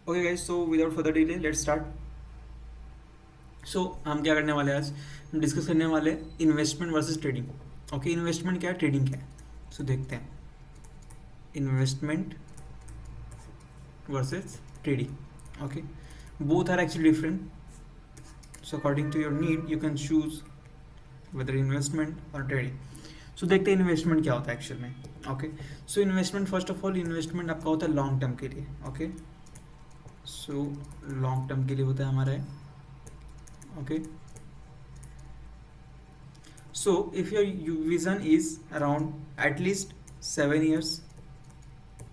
Okay guys, so without further delay let's start. So हम क्या करने वाले हैं आज, हम डिस्कस करने वाले investment versus trading. Okay, investment क्या है, ट्रेडिंग क्या है। सो देखते हैं, investment versus trading. Okay, both are actually different, so according to your need you can choose whether investment और ट्रेडिंग। सो देखते हैं इन्वेस्टमेंट क्या होता है एक्चुअल में। Okay, so investment, first of all investment आपका होता है लॉन्ग टर्म के लिए। ओके, सो लॉन्ग टर्म के लिए होता है हमारा। Okay, so if your vision is around at least 7 years,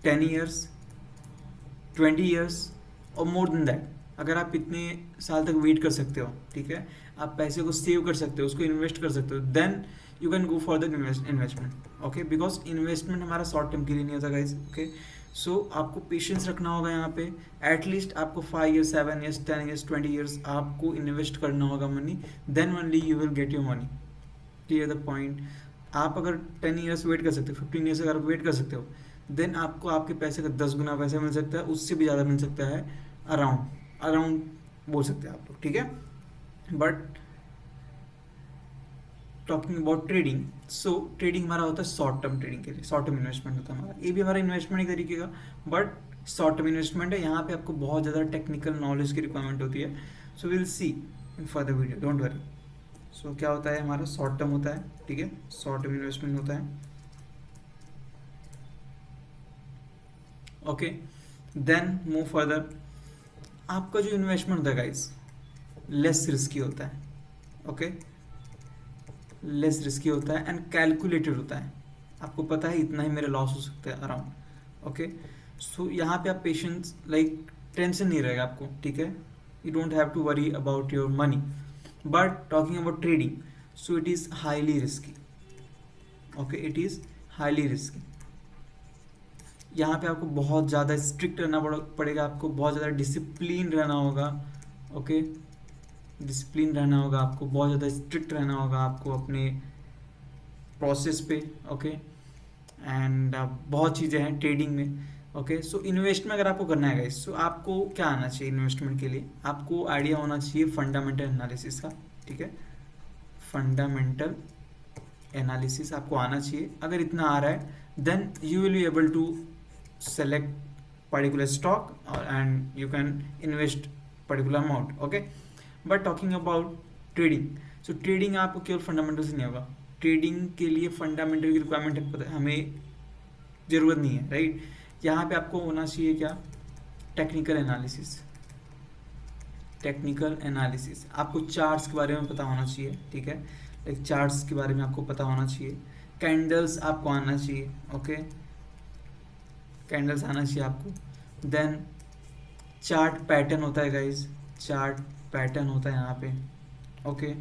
10 years, 20 years और मोर देन दैट, अगर आप इतने साल तक वेट कर सकते हो, ठीक है, आप पैसे को सेव कर सकते हो, उसको इन्वेस्ट कर सकते हो, then you can go for the investment. Okay, because investment हमारा शॉर्ट टर्म के लिए नहीं होता गाइज। ओके, सो आपको पेशेंस रखना होगा यहाँ पे। एटलीस्ट आपको 5 ईयर्स, 7 ईयर्स, 10 ईयर्स, 20 ईयर्स आपको इन्वेस्ट करना होगा money, then only you will get your money. Clear the point. आप अगर 10 ईयर्स वेट कर सकते हो, 15 ईयर्स अगर आप वेट कर सकते हो, देन आपको आपके पैसे का 10 गुना पैसा मिल सकता है, उससे भी ज़्यादा मिल सकता है। अराउंड अराउंड बोल सकते हैं आप लोग, ठीक है। But talking about trading, so trading हमारा होता है शॉर्ट टर्म ट्रेडिंग के लिए, शॉर्ट टर्म इन्वेस्टमेंट होता है हमारा। ये भी हमारा इन्वेस्टमेंट एक तरीके का, बट शॉर्ट टर्म इन्वेस्टमेंट है। यहाँ पे आपको बहुत ज़्यादा टेक्निकल नॉलेज की रिक्वायरमेंट होती है। So will see in further video, don't worry. So क्या होता है हमारा, शॉर्ट टर्म होता है, ठीक है, शॉर्ट टर्म इन्वेस्टमेंट होता है। Okay, then move further. आपका जो इन्वेस्टमेंट होता है गाइस, लेस रिस्की होता है। ओके, लेस रिस्की होता है एंड कैलकुलेटेड होता है। आपको पता है इतना ही मेरे लॉस हो सकते हैं अराउंड। ओके, सो यहाँ पे आप पेशेंस, लाइक टेंशन नहीं रहेगा आपको, ठीक है। You don't have to worry about your money. But talking about trading, so it is highly risky. Okay, it is highly risky. यहाँ पे आपको बहुत ज़्यादा स्ट्रिक्ट रहना पड़ेगा, आपको बहुत ज़्यादा डिसिप्लिन रहना होगा। ओके, डिसिप्लिन रहना होगा आपको, बहुत ज़्यादा स्ट्रिक्ट रहना होगा आपको अपने प्रोसेस पे। ओके, एंड बहुत चीज़ें हैं ट्रेडिंग में। ओके, सो इन्वेस्टमेंट अगर आपको करना है गाइस, सो आपको क्या आना चाहिए इन्वेस्टमेंट के लिए, आपको आइडिया होना चाहिए फंडामेंटल एनालिसिस का, ठीक है। फंडामेंटल एनालिसिस आपको आना चाहिए। अगर इतना आ रहा है then you will be able to select particular stock and you can invest particular amount। okay, but talking about trading, so trading आपको केवल फंडामेंटल से नहीं होगा। ट्रेडिंग के लिए फंडामेंटल की रिक्वायरमेंट है, पता है हमें, ज़रूरत नहीं है, राइट। यहाँ पे आपको होना चाहिए क्या, टेक्निकल एनालिसिस। टेक्निकल एनालिसिस, आपको चार्ट्स के बारे में पता होना चाहिए, ठीक है, लाइक चार्ट्स के बारे में आपको पता होना चाहिए। कैंडल्स आपको आना चाहिए। ओके, कैंडल्स आना चाहिए आपको। देन चार्ट पैटर्न होता है गाइज, चार्ट पैटर्न होता है यहाँ पे। ओके,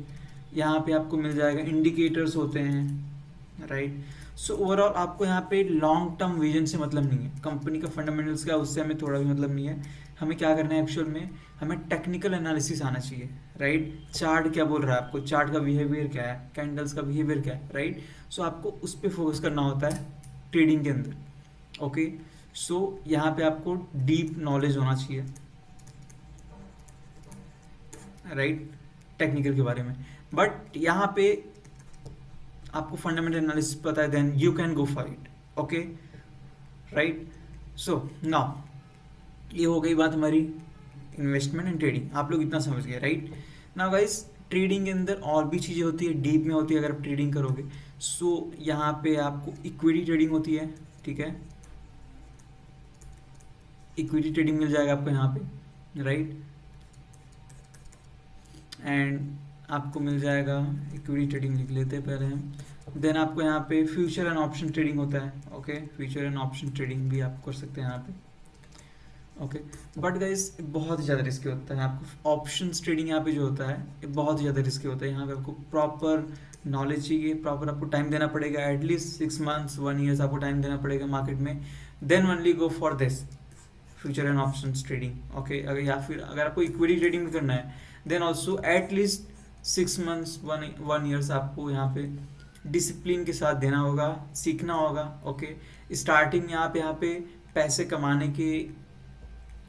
यहाँ पे आपको मिल जाएगा, इंडिकेटर्स होते हैं, राइट। सो ओवरऑल आपको यहाँ पे लॉन्ग टर्म विजन से मतलब नहीं है, कंपनी का फंडामेंटल्स का उससे हमें थोड़ा भी मतलब नहीं है। हमें क्या करना है एक्चुअल में, हमें टेक्निकल एनालिसिस आना चाहिए, राइट। चार्ट क्या बोल रहा है आपको, चार्ट का बिहेवियर क्या है, कैंडल्स का बिहेवियर क्या है, राइट। सो आपको उस पर फोकस करना होता है ट्रेडिंग के अंदर। ओके, सो यहाँ पे आपको डीप नॉलेज होना चाहिए, राइट, टेक्निकल के बारे में। बट यहाँ पे आपको फंडामेंटल एनालिसिस पता है, then you can go for it. Okay, right. So now ये हो गई बात हमारी इन्वेस्टमेंट एंड ट्रेडिंग, आप लोग इतना समझ गए, राइट। नाउ गाइस, ट्रेडिंग के अंदर और भी चीज़ें होती है, डीप में होती है अगर आप ट्रेडिंग करोगे। सो यहाँ पे आपको इक्विटी ट्रेडिंग होती है, ठीक है, इक्विटी ट्रेडिंग मिल जाएगा आपको यहाँ पे, राइट। एंड आपको मिल जाएगा, इक्विटी ट्रेडिंग लिख लेते हैं पहले हम। देन आपको यहाँ पे फ्यूचर एंड ऑप्शन ट्रेडिंग होता है। Okay, future and option trading भी आप कर सकते हैं यहाँ पे। ओके, बट गाइस बहुत ही ज़्यादा रिस्की होता है। आपको ऑप्शंस ट्रेडिंग यहाँ पे जो होता है ये बहुत ही ज़्यादा रिस्की होता है। यहाँ पे आपको प्रॉपर नॉलेज चाहिए, प्रॉपर आपको टाइम देना पड़ेगा, एटलीस्ट 6 मंथ्स 1 ईयर्स आपको टाइम देना पड़ेगा मार्केट में, then only go for this future and options trading. Okay, अगर या फिर अगर आपको इक्विटी ट्रेडिंग भी करना है, then also at least 6 months 1 years आपको यहाँ पे डिसिप्लिन के साथ देना होगा, सीखना होगा। ओके, स्टार्टिंग में आप यहाँ पे पैसे कमाने के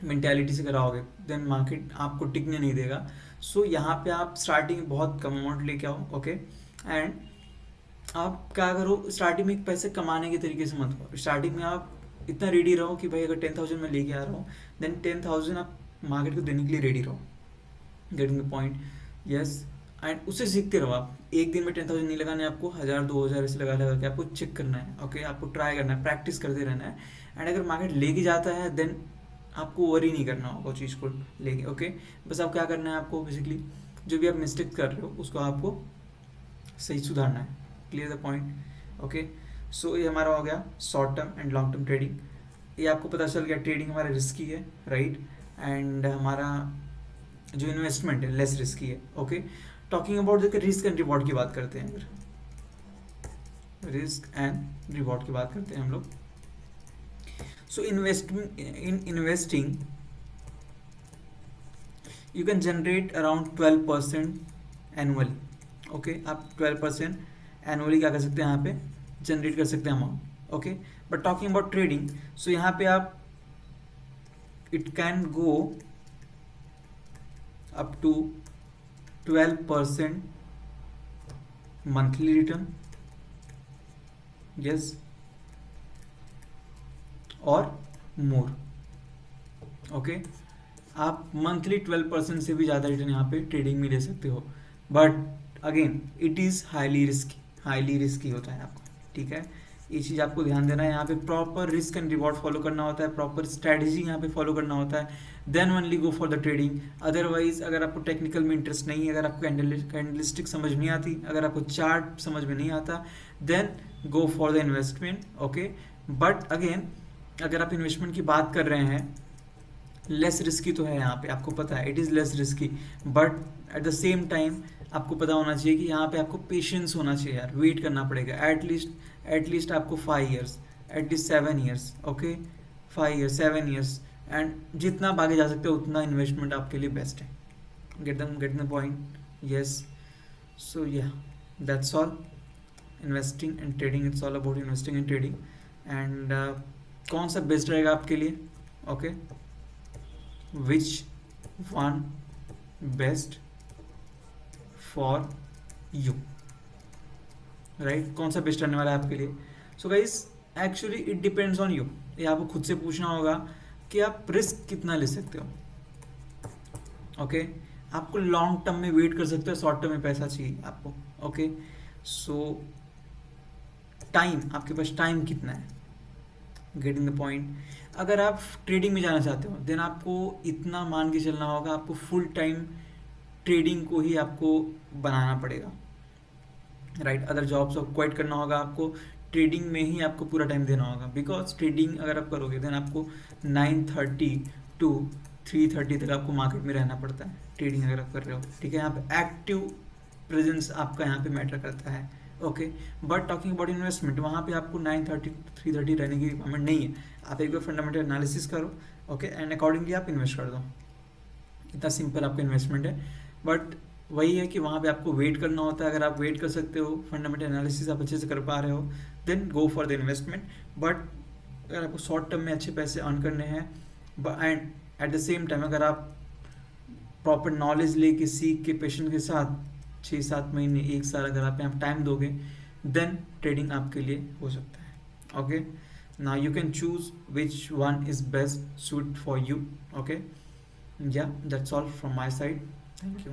मेंटालिटी से कराओगे देन मार्केट आपको टिकने नहीं देगा. सो यहाँ पे आप स्टार्टिंग में बहुत कम अमाउंट लेके आओ. ओके. एंड आप क्या करो, स्टार्टिंग में पैसे कमाने के तरीके से मत करो. स्टार्टिंग में आप इतना रेडी रहो कि भाई अगर 10,000 मैं लेके आ रहा हूँ देन 10,000 आप मार्केट को देने के लिए रेडी रहो. Getting the point. Yes. And उससे सीखते रहो. आप एक दिन में 10,000 नहीं लगाने, आपको 1,000 2,000 ऐसे लगा लगा के आपको चेक करना है. ओके. आपको ट्राई करना है, प्रैक्टिस करते रहना है. एंड अगर मार्केट लेके जाता है देन आपको वरी नहीं करना होगा उस चीज़ को लेके. ओके. बस आप क्या करना है, आपको बेसिकली जो भी आप मिस्टेक कर रहे हो उसको आपको सही सुधारना है. Clear the point. ओके. सो ये हमारा हो गया short term and long term trading. ये आपको पता चल गया ट्रेडिंग हमारा रिस्की है, राइट. एंड हमारा जो इन्वेस्टमेंट है लेस रिस्की है. ओके. टॉकिंग अबाउट देखिए रिस्क एंड रिवॉर्ड की बात करते हैं. अगर रिस्क एंड रिवॉर्ड की बात करते हैं हम लोग. सो investing you can generate around 12% annually. Okay. आप 12% एनुअली क्या कर सकते हैं, यहाँ पे जनरेट कर सकते हैं amount. Okay. But talking about trading, so यहाँ पे आप it can go up to 12% monthly return. Yes. और मोर. ओके. आप मंथली 12% से भी ज़्यादा रिटर्न यहाँ पे ट्रेडिंग में ले सकते हो. But again it is highly risky होता है आपको. ठीक है. ये चीज़ आपको ध्यान देना है. यहाँ पे proper risk and reward follow करना होता है, प्रॉपर स्ट्रैटेजी यहाँ पे फॉलो करना होता है. Then only go for the trading. Otherwise अगर आपको टेक्निकल में इंटरेस्ट नहीं है, अगर आपको कैंडलस्टिक समझ नहीं आती, अगर आपको चार्ट समझ में नहीं आता, then go for the investment. Okay. But again अगर आप इन्वेस्टमेंट की बात कर रहे हैं, लेस रिस्की तो है यहाँ पे, आपको पता है it is less risky. But at the same time आपको पता होना चाहिए कि यहाँ पे आपको पेशेंस होना चाहिए यार. वेट करना पड़ेगा एटलीस्ट आपको 5 years, at least 7 years. Okay. 5 years 7 years. And जितना आप आगे जा सकते हो उतना इन्वेस्टमेंट आपके लिए बेस्ट है. Get the point. यस. सो या that's all. Investing and trading, it's all about investing and trading. And कौन सा बेस्ट रहेगा आपके लिए. Okay. Which one best for you, right. कौन सा बेस्ट रहने वाला है आपके लिए. So guys actually it depends on you. ये आपको खुद से पूछना होगा कि आप रिस्क कितना ले सकते हो. ओके. आपको लॉन्ग टर्म में वेट कर सकते हो, शॉर्ट टर्म में पैसा चाहिए आपको. ओके. सो टाइम, आपके पास टाइम कितना है. Getting the point. अगर आप ट्रेडिंग में जाना चाहते हो देन आपको इतना मान के चलना होगा, आपको फुल टाइम ट्रेडिंग को ही आपको बनाना पड़ेगा, राइट. अदर जॉब्स को क्विट करना होगा, आपको ट्रेडिंग में ही आपको पूरा टाइम देना होगा. बिकॉज ट्रेडिंग अगर आप करोगे देन आपको 9:30 टू 3:30 तक आपको मार्केट में रहना पड़ता है ट्रेडिंग अगर आप कर रहे हो. ठीक है. यहाँ पे एक्टिव प्रेजेंस आपका यहाँ पे मैटर करता है. Okay. But talking about investment, वहाँ पे आपको 9:30 3:30 रहने की रिक्वायरमेंट नहीं है. आप एक बार फंडामेंटल एनालिसिस करो. ओके. एंड अकॉर्डिंगली आप इन्वेस्ट कर दो. इतना सिंपल आपका इन्वेस्टमेंट है. बट वही है कि वहाँ पे आपको वेट करना होता है. अगर आप वेट कर सकते हो, फंडामेंटल एनालिसिस आप अच्छे से कर पा रहे हो, then go for the investment. But अगर आपको शॉर्ट टर्म में अच्छे पैसे अर्न करने हैं and at the same time अगर आप प्रॉपर नॉलेज लेके सीख के पेशेंट के साथ 6-7 महीने 1 साल अगर आप यहाँ टाइम दोगे देन ट्रेडिंग आपके लिए हो सकता है. Okay. Now you can choose which one is best suit for you. Okay. या that's all from my side. Thank you.